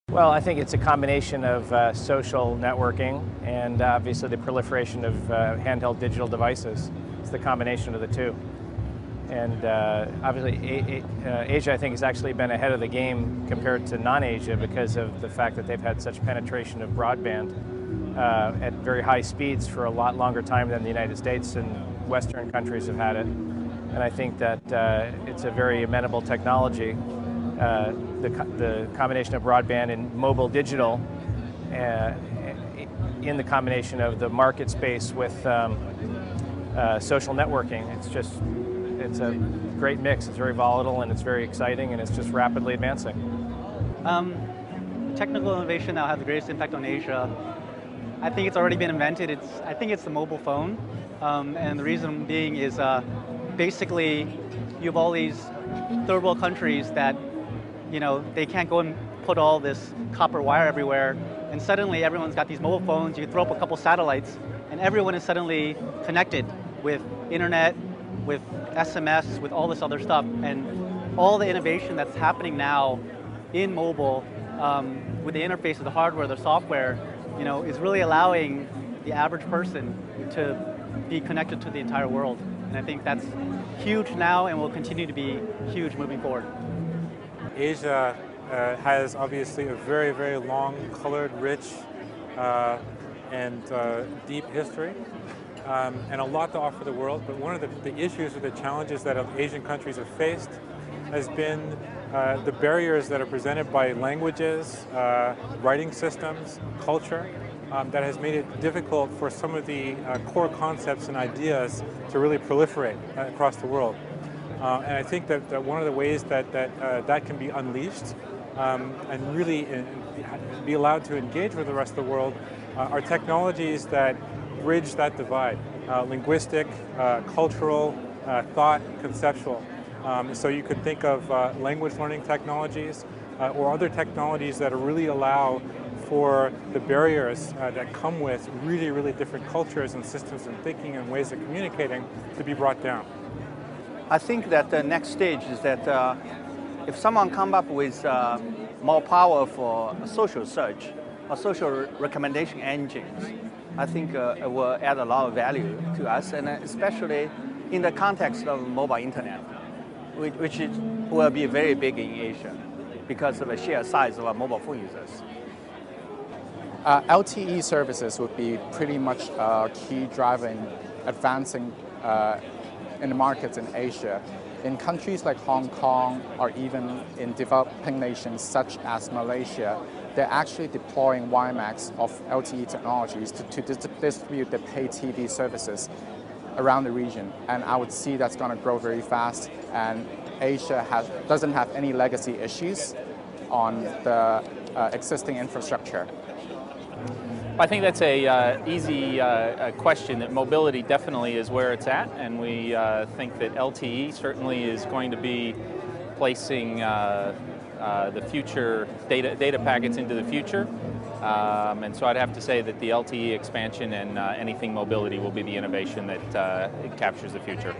Well, I think it's a combination of social networking and obviously the proliferation of handheld digital devices. It's the combination of the two. And obviously Asia, I think, has actually been ahead of the game compared to non-Asia because of the fact that they've had such penetration of broadband at very high speeds for a lot longer time than the United States and Western countries have had it. And I think that it's a very amenable technology. The combination of broadband and mobile digital in the combination of the market space with social networking, it's a great mix. It's very volatile and it's very exciting and it's just rapidly advancing. Technical innovation that will have the greatest impact on Asia, I think it's already been invented. I think it's the mobile phone, and the reason being is basically you have all these third world countries that they can't go and put all this copper wire everywhere, and suddenly everyone's got these mobile phones. You can throw up a couple satellites, and everyone is suddenly connected with internet, with SMS, with all this other stuff, and all the innovation that's happening now in mobile with the interface of the hardware, the software, is really allowing the average person to be connected to the entire world. And I think that's huge now and will continue to be huge moving forward. Asia has obviously a very, very long, colored, rich, and deep history, and a lot to offer the world. But one of the issues or the challenges that Asian countries have faced has been the barriers that are presented by languages, writing systems, culture, that has made it difficult for some of the core concepts and ideas to really proliferate across the world. And I think that one of the ways that can be unleashed and really be allowed to engage with the rest of the world are technologies that bridge that divide, linguistic, cultural, thought, conceptual. So you could think of language learning technologies or other technologies that really allow for the barriers that come with really, really different cultures and systems and thinking and ways of communicating to be brought down. I think that the next stage is that if someone come up with more power for social search or social recommendation engines, I think it will add a lot of value to us, and especially in the context of mobile internet, which will be very big in Asia because of the sheer size of our mobile phone users. LTE services would be pretty much a key driver in advancing in the markets in Asia. In countries like Hong Kong or even in developing nations such as Malaysia, they're actually deploying WiMAX of LTE technologies to distribute the pay TV services around the region. And I would see that's going to grow very fast, and Asia doesn't have any legacy issues on the existing infrastructure. I think that's a easy question. That mobility definitely is where it's at, and we think that LTE certainly is going to be placing the future data packets into the future. And so I'd have to say that the LTE expansion and anything mobility will be the innovation that captures the future.